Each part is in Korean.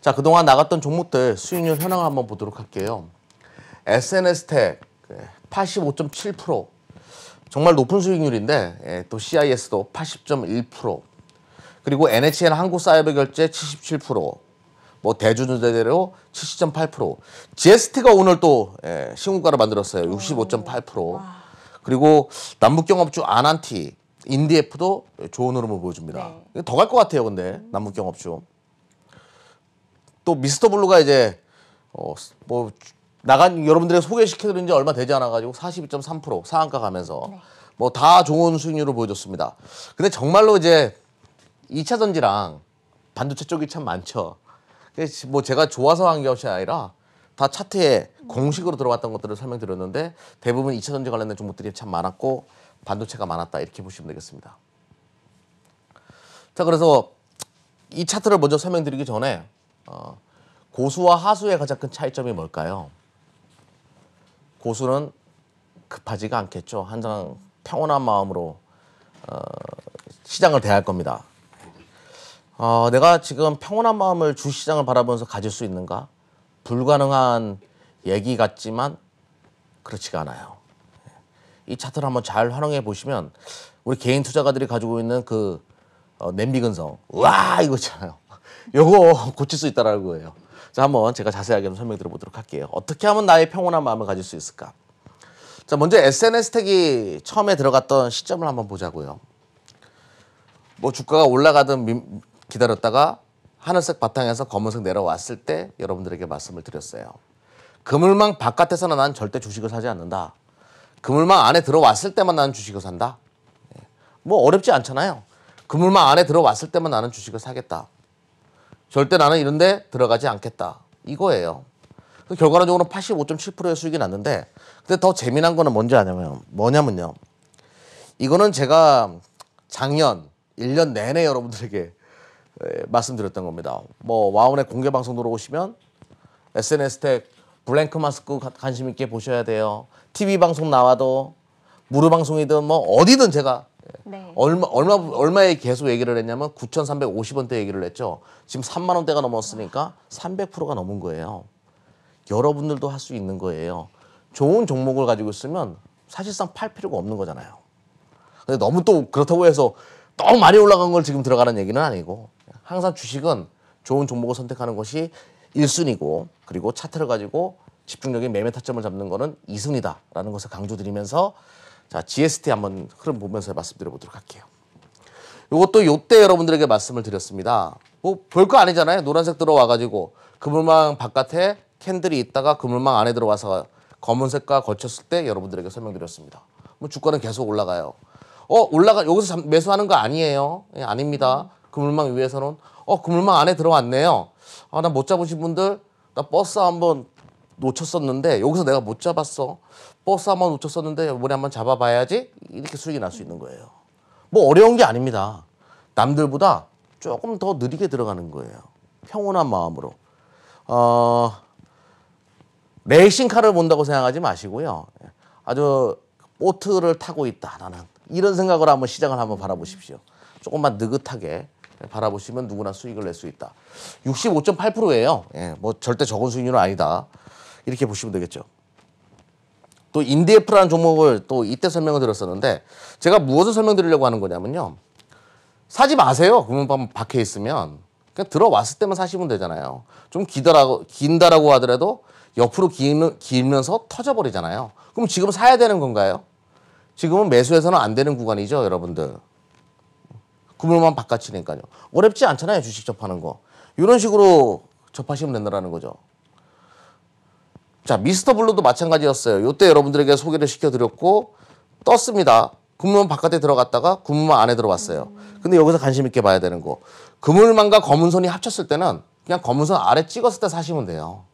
자, 그동안 나갔던 종목들 수익률 현황을 한번 보도록 할게요. SNS텍 85.7%. 정말 높은 수익률인데 또 CIS도 80.1%. 그리고 NHN 한국사이버결제 77%. 뭐 대주주대대로 70.8%. GST가 오늘 또 신고가를 만들었어요. 65.8%. 그리고 남북경업주 아난티, 인디에프도 좋은 흐름을 보여줍니다. 네. 더 갈 것 같아요, 근데 남북경업주. 또 미스터블루가 이제 뭐 나간 여러분들에게 소개시켜드린 지 얼마 되지 않아가지고 42.3% 상한가 가면서 네. 뭐 다 좋은 수익률을 보여줬습니다. 근데 정말로 이제 2차 전지랑 반도체 쪽이 참 많죠. 뭐 제가 좋아서 한 것이 아니라 다 차트에 공식으로 들어갔던 것들을 설명드렸는데 대부분 2차 전지 관련된 종목들이 참 많았고 반도체가 많았다 이렇게 보시면 되겠습니다. 자, 그래서 이 차트를 먼저 설명드리기 전에 고수와 하수의 가장 큰 차이점이 뭘까요? 고수는 급하지가 않겠죠. 항상 평온한 마음으로 시장을 대할 겁니다. 내가 지금 평온한 마음을 주시장을 바라보면서 가질 수 있는가? 불가능한 얘기 같지만 그렇지가 않아요. 이 차트를 한번 잘 활용해 보시면 우리 개인 투자가들이 가지고 있는 그 냄비 근성, 와 이거 있잖아요. 요거 고칠 수 있다라는 거예요. 자, 한번 제가 자세하게 좀 설명 드려보도록 할게요. 어떻게 하면 나의 평온한 마음을 가질 수 있을까? 자, 먼저 SNS텍이 처음에 들어갔던 시점을 한번 보자고요. 뭐 주가가 올라가든 기다렸다가 하늘색 바탕에서 검은색 내려왔을 때 여러분들에게 말씀을 드렸어요. 그물망 바깥에서는 난 절대 주식을 사지 않는다. 그물망 안에 들어왔을 때만 나는 주식을 산다. 뭐 어렵지 않잖아요. 그물망 안에 들어왔을 때만 나는 주식을 사겠다. 절대 나는 이런 데 들어가지 않겠다. 이거예요. 결과론적으로 85.7%의 수익이 났는데 근데 더 재미난 거는 뭐냐면요. 이거는 제가 작년 1년 내내 여러분들에게 말씀드렸던 겁니다. 뭐 와운의 공개 방송 들어오시면 SNS텍 블랭크 마스크 관심 있게 보셔야 돼요. TV 방송 나와도 무료 방송이든 뭐 어디든 제가 네. 얼마에 계속 얘기를 했냐면 9,350원대 얘기를 했죠. 지금 3만 원대가 넘었으니까 300%가 넘은 거예요. 여러분들도 할 수 있는 거예요. 좋은 종목을 가지고 있으면 사실상 팔 필요가 없는 거잖아요. 근데 너무 또 그렇다고 해서 너무 많이 올라간 걸 지금 들어가는 얘기는 아니고 항상 주식은 좋은 종목을 선택하는 것이 1순위고 그리고 차트를 가지고 집중적인 매매 타점을 잡는 거는 2순위다라는 것을 강조드리면서 자, GST 한번 흐름 보면서 말씀드려 보도록 할게요. 이것도 요때 여러분들에게 말씀을 드렸습니다. 뭐 별거 아니잖아요. 노란색 들어와가지고 그물망 바깥에 캔들이 있다가 그물망 안에 들어와서 검은색과 거쳤을 때 여러분들에게 설명드렸습니다. 뭐 주가는 계속 올라가요. 여기서 매수하는 거 아니에요. 예, 아닙니다. 그물망 위에서는 그물망 안에 들어왔네요. 나 못 잡으신 분들 나 버스 한번 놓쳤었는데 여기서 내가 못 잡았어. 버스 한번 놓쳤었는데 이번에 한번 잡아봐야지. 이렇게 수익이 날 수 있는 거예요. 뭐 어려운 게 아닙니다. 남들보다 조금 더 느리게 들어가는 거예요. 평온한 마음으로. 레이싱카를 본다고 생각하지 마시고요. 아주 보트를 타고 있다 나는. 이런 생각으로 한번 시장을 한번 바라보십시오. 조금만 느긋하게 바라보시면 누구나 수익을 낼 수 있다. 65.8%예요. 예, 뭐 절대 적은 수익률은 아니다. 이렇게 보시면 되겠죠. 또 인디에프라는 종목을 또 이때 설명을 드렸었는데 제가 무엇을 설명드리려고 하는 거냐면요. 사지 마세요. 그러면 박혀 있으면. 그냥 들어왔을 때만 사시면 되잖아요. 좀 긴다라고 하더라도 옆으로 길면서 터져버리잖아요. 그럼 지금 사야 되는 건가요? 지금은 매수해서는 안 되는 구간이죠, 여러분들. 그물만 바깥이니까요. 어렵지 않잖아요, 주식 접하는 거. 이런 식으로 접하시면 된다는 거죠. 자, 미스터블루도 마찬가지였어요. 이때 여러분들에게 소개를 시켜드렸고 떴습니다. 그물망 바깥에 들어갔다가 그물망 안에 들어왔어요. 근데 여기서 관심 있게 봐야 되는 거. 그물망과 검은선이 합쳤을 때는 그냥 검은선 아래 찍었을 때 사시면 돼요.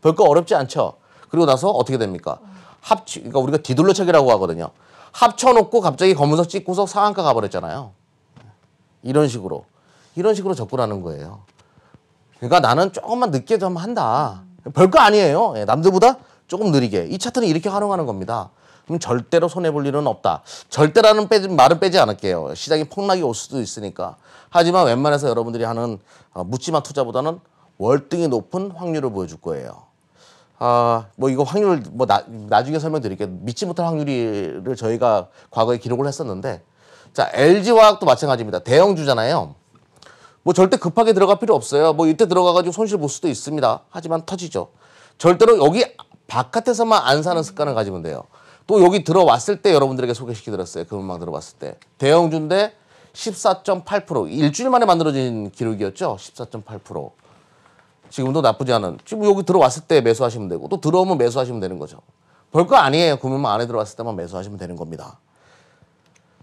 별거 어렵지 않죠. 그리고 나서 어떻게 됩니까? 그러니까 우리가 뒤돌려차기라고 하거든요. 합쳐놓고 갑자기 검은선 찍고서 상한가 가버렸잖아요. 이런 식으로 접근하는 거예요. 그러니까 나는 조금만 늦게 좀 한다. 별거 아니에요. 남들보다 조금 느리게. 이 차트는 이렇게 활용하는 겁니다. 그럼 절대로 손해볼 일은 없다. 절대라는 말은 빼지 않을게요. 시장이 폭락이 올 수도 있으니까. 하지만 웬만해서 여러분들이 하는 묻지마 투자보다는 월등히 높은 확률을 보여줄 거예요. 뭐 이거 확률 뭐 나중에 설명드릴게요. 믿지 못할 확률을 저희가 과거에 기록을 했었는데, 자, LG화학도 마찬가지입니다. 대형주잖아요. 뭐 절대 급하게 들어갈 필요 없어요. 뭐 이때 들어가가지고 손실 볼 수도 있습니다. 하지만 터지죠. 절대로 여기 바깥에서만 안 사는 습관을 가지면 돼요. 또 여기 들어왔을 때 여러분들에게 소개시켜드렸어요. 금은망 들어봤을 때. 대형주인데 14.8%. 일주일 만에 만들어진 기록이었죠. 14.8%. 지금도 나쁘지 않은. 지금 여기 들어왔을 때 매수하시면 되고 또 들어오면 매수하시면 되는 거죠. 별거 아니에요. 금은망 안에 들어왔을 때만 매수하시면 되는 겁니다.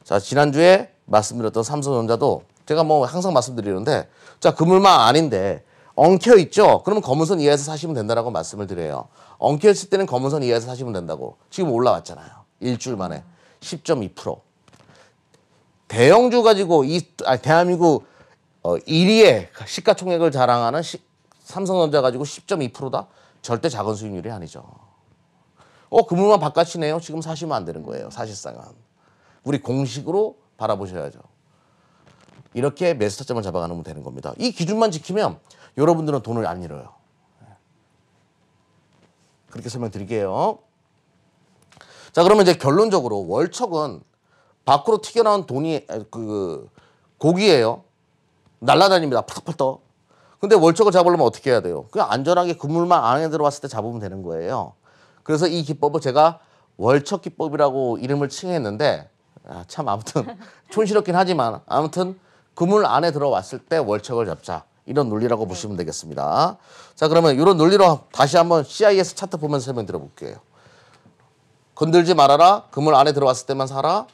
자, 지난주에 말씀드렸던 삼성전자도 제가 뭐 항상 말씀드리는데, 자, 금을망 아닌데 엉켜 있죠. 그러면 검은선 이하에서 사시면 된다라고 말씀을 드려요. 엉켜 있을 때는 검은선 이하에서 사시면 된다고. 지금 올라왔잖아요. 일주일 만에 10.2%. 대형주 가지고 대한민국 1위의 시가총액을 자랑하는 삼성전자 가지고 10.2%다? 절대 작은 수익률이 아니죠. 금을망 바깥이네요. 지금 사시면 안 되는 거예요. 사실상은. 우리 공식으로 바라보셔야죠. 이렇게 매수 타점을 잡아가면 되는 겁니다. 이 기준만 지키면 여러분들은 돈을 안 잃어요. 그렇게 설명드릴게요. 자, 그러면 이제 결론적으로 월척은 밖으로 튀겨나온 돈이 고기예요. 날아다닙니다. 팍팍떡. 근데 월척을 잡으려면 어떻게 해야 돼요? 그냥 안전하게 그물망 안에 들어왔을 때 잡으면 되는 거예요. 그래서 이 기법을 제가 월척 기법이라고 이름을 칭했는데, 참 아무튼 촌스럽긴 하지만 아무튼 그물 안에 들어왔을 때 월척을 잡자. 이런 논리라고 보시면 되겠습니다. 자, 그러면 이런 논리로 다시 한번 CIS 차트 보면서 설명 드려볼게요. 건들지 말아라. 그물 안에 들어왔을 때만 사라.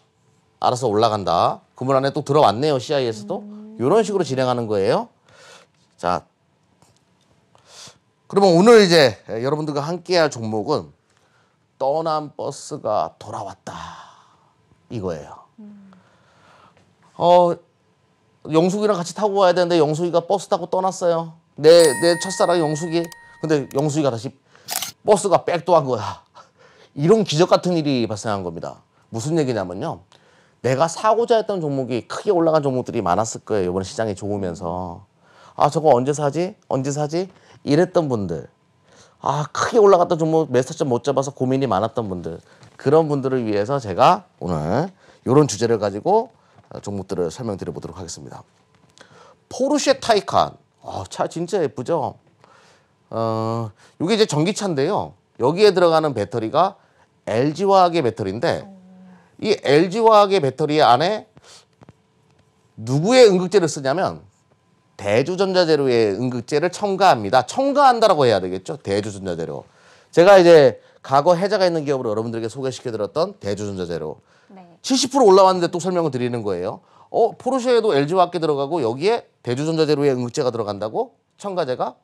알아서 올라간다. 그물 안에 또 들어왔네요. CIS도. 이런 식으로 진행하는 거예요. 자, 그러면 오늘 이제 여러분들과 함께할 종목은 떠난 버스가 돌아왔다. 이거예요. 영숙이랑 같이 타고 와야 되는데 영숙이가 버스 타고 떠났어요. 내 첫사랑 영숙이. 근데 영숙이가 다시 버스가 백도한 거야. 이런 기적 같은 일이 발생한 겁니다. 무슨 얘기냐면요. 내가 사고자 했던 종목이 크게 올라간 종목들이 많았을 거예요. 이번에 시장이 좋으면서. 저거 언제 사지? 언제 사지? 이랬던 분들. 크게 올라갔던 종목 매수점 못 잡아서 고민이 많았던 분들. 그런 분들을 위해서 제가 오늘 이런 주제를 가지고 종목들을 설명드려 보도록 하겠습니다. 포르쉐 타이칸. 차 진짜 예쁘죠? 이게 이제 전기차인데요. 여기에 들어가는 배터리가 LG화학의 배터리인데, 이 LG화학의 배터리 안에 누구의 응급제를 쓰냐면 대주전자재료의 응급제를 첨가합니다. 첨가한다라고 해야 되겠죠. 대주전자재료. 제가 이제 과거 해자가 있는 기업으로 여러분들에게 소개시켜드렸던 대주전자재료. 네. 70% 올라왔는데 또 설명을 드리는 거예요. 포르쉐에도 LG화학이 들어가고 여기에 대주전자재료의 응급제가 들어간다고? 첨가제가?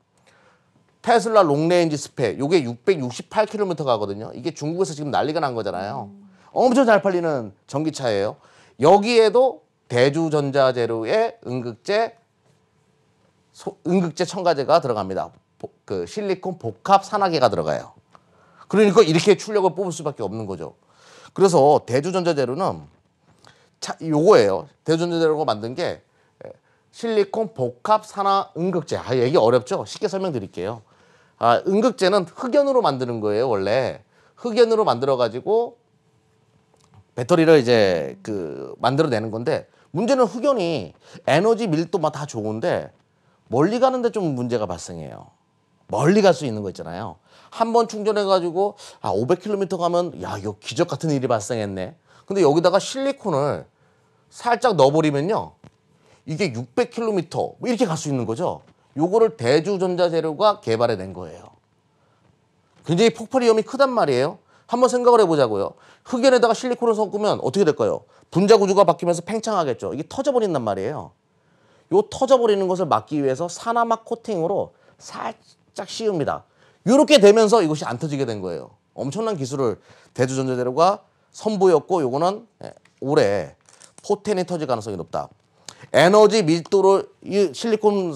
테슬라 롱레인지 스펙. 요게 668km 가거든요. 이게 중국에서 지금 난리가 난 거잖아요. 엄청 잘 팔리는 전기차예요. 여기에도 대주전자재료의 응급제 첨가제가 들어갑니다. 그 실리콘 복합 산화계가 들어가요. 그러니까 이렇게 출력을 뽑을 수밖에 없는 거죠. 그래서 대주전자재료는 요거예요. 대주전자재료가 만든 게 실리콘 복합 산화 응급제. 얘기 어렵죠? 쉽게 설명드릴게요. 응급제는 흑연으로 만드는 거예요. 원래 흑연으로 만들어 가지고 배터리를 이제 만들어내는 건데, 문제는 흑연이 에너지 밀도만 다 좋은데 멀리 가는데 좀 문제가 발생해요. 멀리 갈 수 있는 거 있잖아요. 한 번 충전해가지고 500km 가면 이거 기적 같은 일이 발생했네. 근데 여기다가 실리콘을 살짝 넣어버리면요, 이게 600km 뭐 이렇게 갈 수 있는 거죠. 요거를 대주전자재료가 개발해낸 거예요. 굉장히 폭발 위험이 크단 말이에요. 한번 생각을 해보자고요. 흑연에다가 실리콘을 섞으면 어떻게 될까요? 분자 구조가 바뀌면서 팽창하겠죠. 이게 터져버린단 말이에요. 요 터져버리는 것을 막기 위해서 산화막 코팅으로 살짝 씌웁니다. 이렇게 되면서 이것이 안 터지게 된 거예요. 엄청난 기술을 대주전자재료가 선보였고, 요거는 올해 포텐이 터질 가능성이 높다. 에너지 밀도를, 이 실리콘을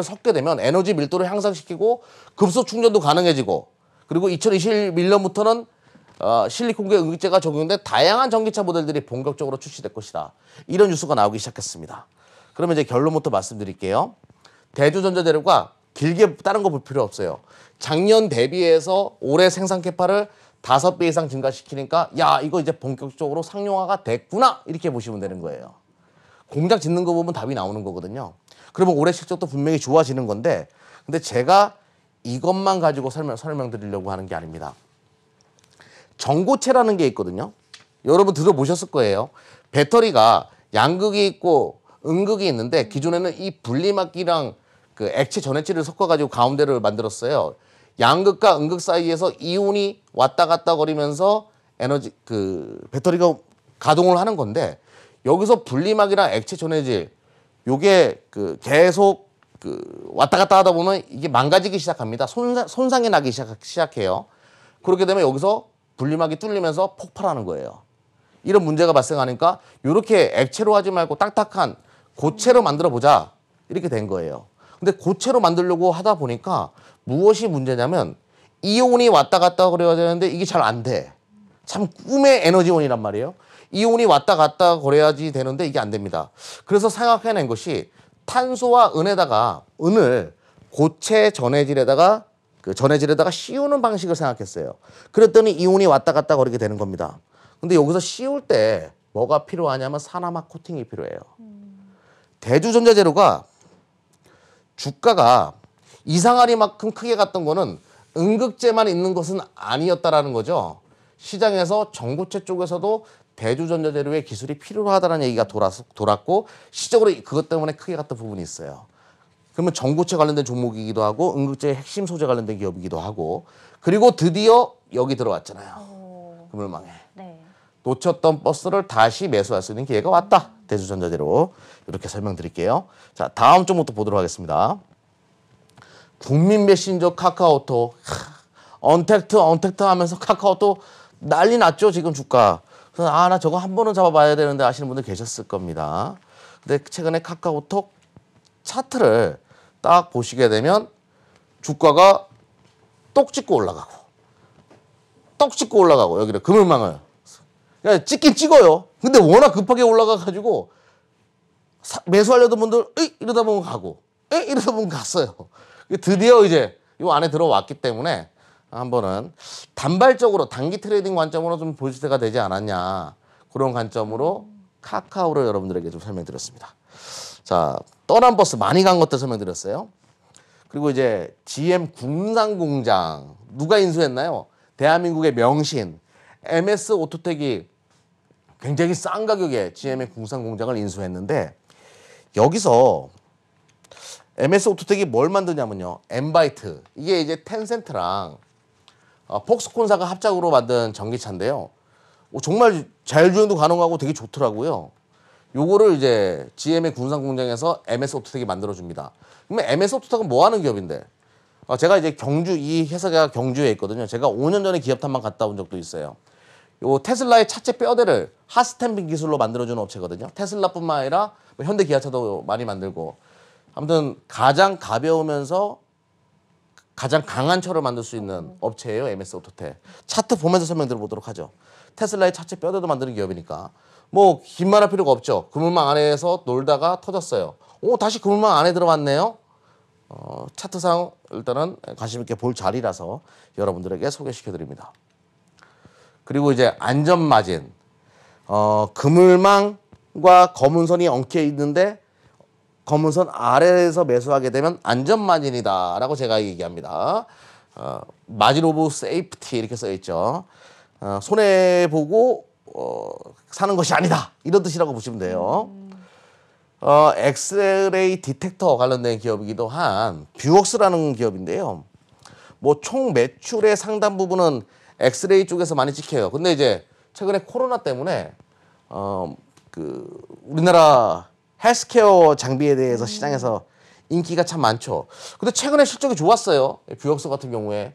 섞게 되면 에너지 밀도를 향상시키고 급속 충전도 가능해지고, 그리고 2021년부터는 실리콘계 응급제가 적용된 다양한 전기차 모델들이 본격적으로 출시될 것이다. 이런 뉴스가 나오기 시작했습니다. 그러면 이제 결론부터 말씀드릴게요. 대주전자재료가 길게 다른 거 볼 필요 없어요. 작년 대비해서 올해 생산 캐파를 5배 이상 증가시키니까 야 이거 이제 본격적으로 상용화가 됐구나 이렇게 보시면 되는 거예요. 공장 짓는 거 보면 답이 나오는 거거든요. 그러면 올해 실적도 분명히 좋아지는 건데 근데 제가 이것만 가지고 설명드리려고 하는 게 아닙니다. 전고체라는 게 있거든요. 여러분 들어보셨을 거예요. 배터리가 양극이 있고 음극이 있는데 기존에는 이 분리막기랑 그 액체 전해질을 섞어가지고 가운데를 만들었어요. 양극과 음극 사이에서 이온이 왔다 갔다 거리면서 에너지 그 배터리가 가동을 하는 건데 여기서 분리막이랑 액체 전해질 요게 그 계속 그 왔다 갔다 하다 보면 이게 망가지기 시작합니다. 손상이 나기 시작해요. 그렇게 되면 여기서 분리막이 뚫리면서 폭발하는 거예요. 이런 문제가 발생하니까 이렇게 액체로 하지 말고 딱딱한 고체로 만들어 보자 이렇게 된 거예요. 근데 고체로 만들려고 하다 보니까 무엇이 문제냐면 이온이 왔다 갔다 그래야 되는데 이게 잘 안 돼. 참 꿈의 에너지원이란 말이에요. 이온이 왔다 갔다 거려야지 되는데 이게 안 됩니다. 그래서 생각해낸 것이 탄소와 은을 고체 전해질에다가 씌우는 방식을 생각했어요. 그랬더니 이온이 왔다 갔다 거리게 되는 겁니다. 근데 여기서 씌울 때 뭐가 필요하냐면 산화막 코팅이 필요해요. 대주전자재료가 주가가 이상하리만큼 크게 갔던 거는 음극재만 있는 것은 아니었다라는 거죠. 시장에서 전고체 쪽에서도 대주전자재료의 기술이 필요하다는 얘기가 돌았고 시적으로 그것 때문에 크게 갔던 부분이 있어요. 그러면 전고체 관련된 종목이기도 하고 음극재의 핵심 소재 관련된 기업이기도 하고 그리고 드디어 여기 들어왔잖아요. 그물망에. 네. 놓쳤던 버스를 다시 매수할 수 있는 기회가 왔다. 대주전자재료. 이렇게 설명드릴게요. 자, 다음 쪽부터 보도록 하겠습니다. 국민 메신저 카카오톡. 언택트 하면서 카카오톡 난리 났죠, 지금 주가. 그래서 나 저거 한 번은 잡아봐야 되는데 아시는 분들 계셨을 겁니다. 근데 최근에 카카오톡 차트를 딱 보시게 되면 주가가 똑 찍고 올라가고 여기를 그물망을 그러니까 찍긴 찍어요. 근데 워낙 급하게 올라가가지고 매수하려던 분들 이러다 보면 가고 이러다 보면 갔어요. 드디어 이제 이 안에 들어왔기 때문에 한번은 단발적으로 단기 트레이딩 관점으로 좀 보실 때가 되지 않았냐 그런 관점으로 카카오를 여러분들에게 좀 설명드렸습니다. 자, 떠난 버스 많이 간 것들 설명드렸어요. 그리고 이제 GM 궁산공장 누가 인수했나요? 대한민국의 명신 MS 오토텍이 굉장히 싼 가격에 GM의 궁산공장을 인수했는데 여기서 MS 오토텍이 뭘 만드냐면요. 엠바이트 이게 이제 텐센트랑 폭스콘사가 합작으로 만든 전기차인데요. 정말 자율주행도 가능하고 되게 좋더라고요. 요거를 이제 GM의 군산공장에서 MS 오토텍이 만들어줍니다. 그러면 MS 오토텍은 뭐 하는 기업인데? 제가 이제 이 회사가 경주에 있거든요. 제가 5년 전에 기업 탐방 갔다 온 적도 있어요. 요 테슬라의 차체 뼈대를 핫스탬핑 기술로 만들어주는 업체거든요. 테슬라뿐만 아니라 현대 기아차도 많이 만들고 아무튼 가장 가벼우면서 가장 강한 철을 만들 수 있는 업체예요. MS 오토텍. 차트 보면서 설명드려 보도록 하죠. 테슬라의 차체 뼈대도 만드는 기업이니까 뭐 긴 말 할 필요가 없죠. 그물망 안에서 놀다가 터졌어요. 다시 그물망 안에 들어왔네요. 차트상 일단은 관심 있게 볼 자리라서 여러분들에게 소개시켜 드립니다. 그리고 이제 안전마진. 그물망과 검은선이 엉켜 있는데 검은선 아래에서 매수하게 되면 안전마진이다라고 제가 얘기합니다. 마진 오브 세이프티 이렇게 써 있죠. 손해보고 사는 것이 아니다. 이런 뜻이라고 보시면 돼요. 엑스레이 디텍터 관련된 기업이기도 한 뷰웍스라는 기업인데요. 뭐 총 매출의 상당 부분은 엑스레이 쪽에서 많이 찍혀요. 근데 이제 최근에 코로나 때문에 우리나라 헬스케어 장비에 대해서 시장에서 인기가 참 많죠. 근데 최근에 실적이 좋았어요. 뷰웍스 같은 경우에.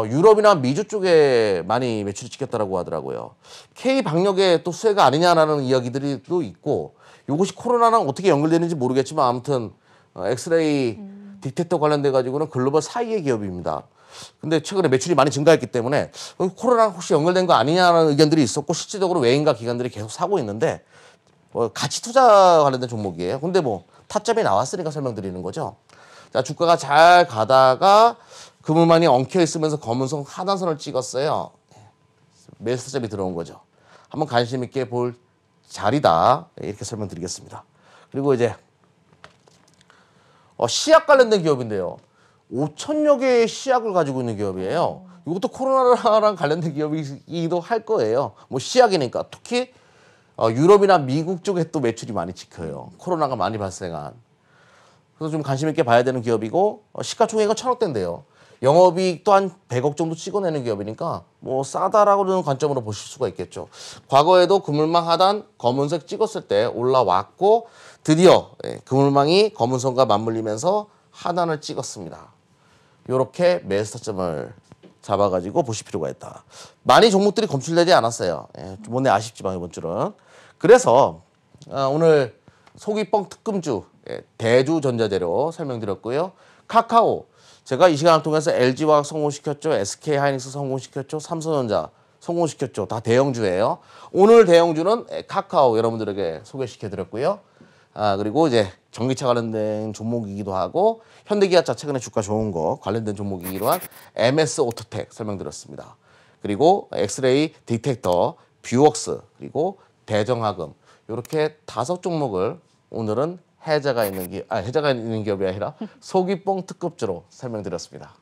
유럽이나 미주 쪽에 많이 매출이 찍혔다고 하더라고요. K방역의 또 수혜가 아니냐라는 이야기들이 또 있고 이것이 코로나랑 어떻게 연결되는지 모르겠지만 아무튼 엑스레이 디텍터 관련돼 가지고는 글로벌 4위의 기업입니다. 근데 최근에 매출이 많이 증가했기 때문에 코로나랑 혹시 연결된 거 아니냐는 의견들이 있었고 실질적으로 외인과 기관들이 계속 사고 있는데 가치 투자 관련된 종목이에요. 근데 뭐 타점이 나왔으니까 설명드리는 거죠. 자, 주가가 잘 가다가 그물망이 엉켜 있으면서 검은선 하단선을 찍었어요. 매수점이 들어온 거죠. 한번 관심 있게 볼 자리다. 이렇게 설명드리겠습니다. 그리고 이제 시약 관련된 기업인데요. 5천여 개의 시약을 가지고 있는 기업이에요. 이것도 코로나랑 관련된 기업이기도 할 거예요. 뭐 시약이니까 특히 유럽이나 미국 쪽에 또 매출이 많이 찍혀요. 코로나가 많이 발생한. 그래서 좀 관심 있게 봐야 되는 기업이고 시가총액은 1,000억대인데요. 영업이익 또한 100억 정도 찍어내는 기업이니까 뭐 싸다라고는 관점으로 보실 수가 있겠죠. 과거에도 그물망 하단 검은색 찍었을 때 올라왔고 드디어 그물망이 검은선과 맞물리면서 하단을 찍었습니다. 이렇게 매수 타점을 잡아가지고 보실 필요가 있다. 많이 종목들이 검출되지 않았어요. 못내 아쉽지만 이번 주는. 그래서 오늘 속이 뻥 특금주 대주전자재료 설명드렸고요. 카카오 제가 이 시간을 통해서 LG화학 성공시켰죠. SK하이닉스 성공시켰죠. 삼성전자 성공시켰죠. 다 대형주예요. 오늘 대형주는 카카오 여러분들에게 소개시켜드렸고요. 그리고 이제 전기차 관련된 종목이기도 하고 현대기아차 최근에 주가 좋은 거 관련된 종목이기도 한 MS 오토텍 설명드렸습니다. 그리고 엑스레이 디텍터, 뷰웍스 그리고 대정화금 이렇게 5종목을 오늘은 해자가 있는 기업이 아니라 속이 뻥 특급주로 설명드렸습니다.